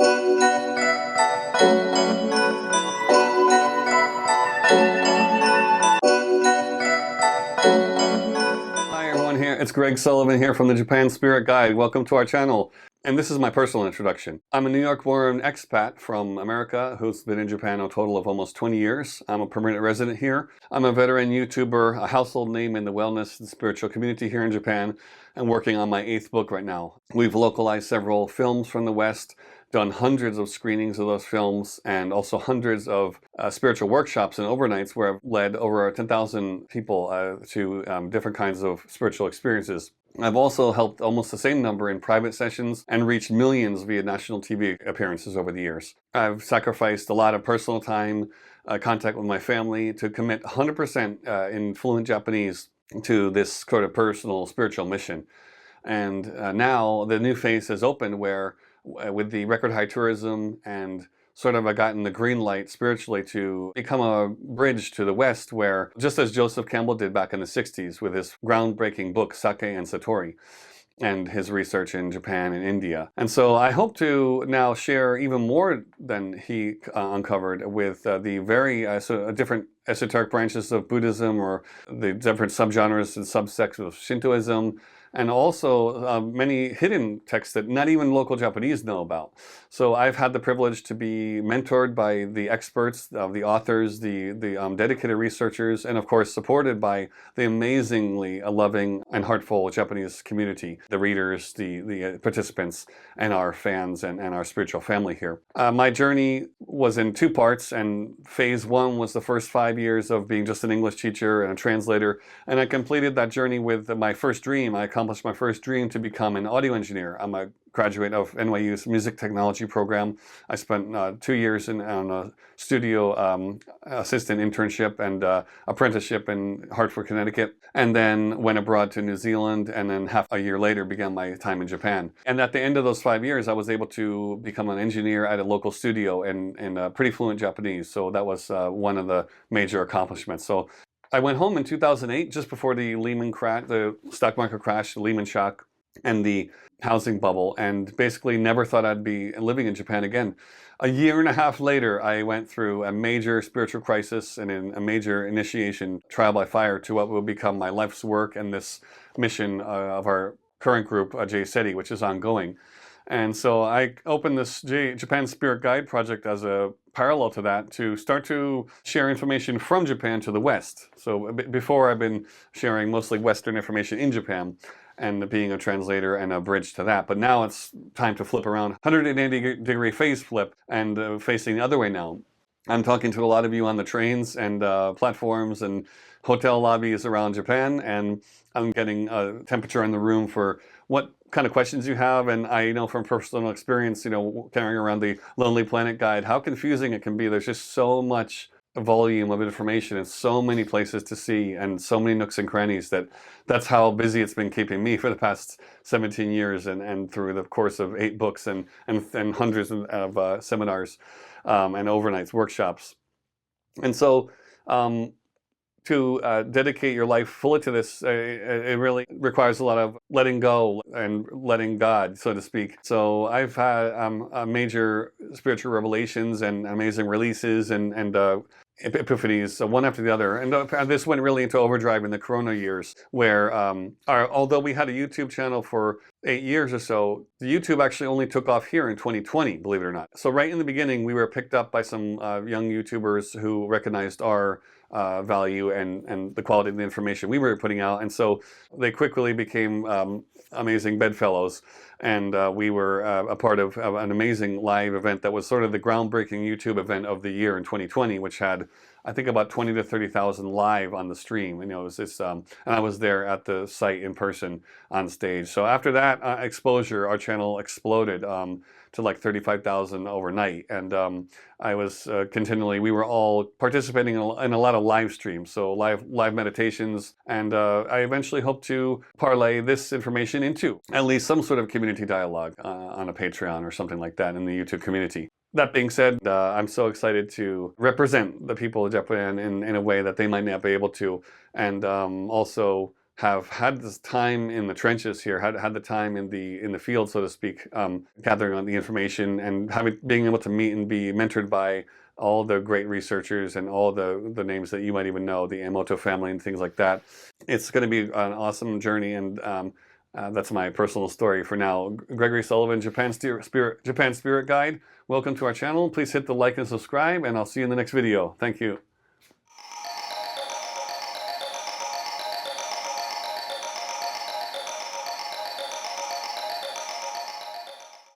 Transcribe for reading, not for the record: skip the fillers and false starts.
Hi everyone, here it's Greg Sullivan here from the Japan Spirit Guide. Welcome to our channel. And this is my personal introduction. I'm a New York-born expat from America who's been in Japan a total of almost 20 years. I'm a permanent resident here. I'm a veteran YouTuber, a household name in the wellness and spiritual community here in Japan, and working on my 8th book right now. We've localized several films from the West, done hundreds of screenings of those films, and also hundreds of spiritual workshops and overnights where I've led over 10,000 people to different kinds of spiritual experiences. I've also helped almost the same number in private sessions and reached millions via national TV appearances over the years. I've sacrificed a lot of personal time, contact with my family to commit 100% in fluent Japanese to this sort of personal spiritual mission. And now the new phase has opened where with the record high tourism and sort of I gotten the green light spiritually to become a bridge to the West where, just as Joseph Campbell did back in the 60s with his groundbreaking book Sake and Satori and his research in Japan and India. And so I hope to now share even more than he uncovered with the very different esoteric branches of Buddhism or the different subgenres and subsects of Shintoism, and also many hidden texts that not even local Japanese know about. So I've had the privilege to be mentored by the experts, the authors, the dedicated researchers, and of course supported by the amazingly loving and heartful Japanese community, the readers, the participants, and our fans and our spiritual family here. My journey was in 2 parts, and phase 1 was the first 5 years of being just an English teacher and a translator, and I completed that journey with my first dream. I accomplished my first dream to become an audio engineer. I'm a graduate of NYU's music technology program. I spent 2 years on a studio assistant internship and apprenticeship in Hartford, Connecticut, and then went abroad to New Zealand, and then half a year later began my time in Japan. And at the end of those 5 years, I was able to become an engineer at a local studio in pretty fluent Japanese. So that was one of the major accomplishments. So I went home in 2008, just before the Lehman crash, the stock market crash, the Lehman shock, and the housing bubble, and basically never thought I'd be living in Japan again. A year and a half later, I went through a major spiritual crisis and a major initiation, trial by fire, to what will become my life's work and this mission of our current group, Jay SETI, which is ongoing. And so I opened this Japan Spirit Guide project as a parallel to that to start to share information from Japan to the West. So before I've been sharing mostly Western information in Japan and being a translator and a bridge to that. But now it's time to flip around, 180-degree phase flip, and facing the other way now. I'm talking to a lot of you on the trains and platforms and hotel lobbies around Japan, and I'm getting a temperature in the room for what kind of questions you have. And I know from personal experience, carrying around the Lonely Planet Guide, how confusing it can be. There's just so much volume of information and so many places to see and so many nooks and crannies that's how busy it's been keeping me for the past 17 years and through the course of 8 books and hundreds of seminars and overnights, workshops. And so to dedicate your life fully to this, it really requires a lot of letting go and letting God, so to speak. So I've had major spiritual revelations and amazing releases and epiphanies, one after the other. And this went really into overdrive in the Corona years, where although we had a YouTube channel for 8 years or so, the YouTube actually only took off here in 2020, believe it or not. So right in the beginning, we were picked up by some young YouTubers who recognized our value and the quality of the information we were putting out. And so they quickly became amazing bedfellows. And we were a part of an amazing live event that was sort of the groundbreaking YouTube event of the year in 2020, which had, I think, about 20 to 30,000 live on the stream. It was this, and I was there at the site in person on stage. So after that exposure, our channel exploded to like 35,000 overnight. And I was we were all participating in a lot of live streams, so live meditations. And I eventually hope to parlay this information into at least some sort of community dialogue on a Patreon or something like that in the YouTube community. That being said, I'm so excited to represent the people of Japan in a way that they might not be able to, and also have had this time in the trenches here, had the time in the field, so to speak, gathering on the information and being able to meet and be mentored by all the great researchers and all the names that you might even know, the Emoto family and things like that. It's going to be an awesome journey, and that's my personal story for now. Gregory Sullivan, Japan Spirit Guide. Welcome to our channel. Please hit the like and subscribe, and I'll see you in the next video. Thank you.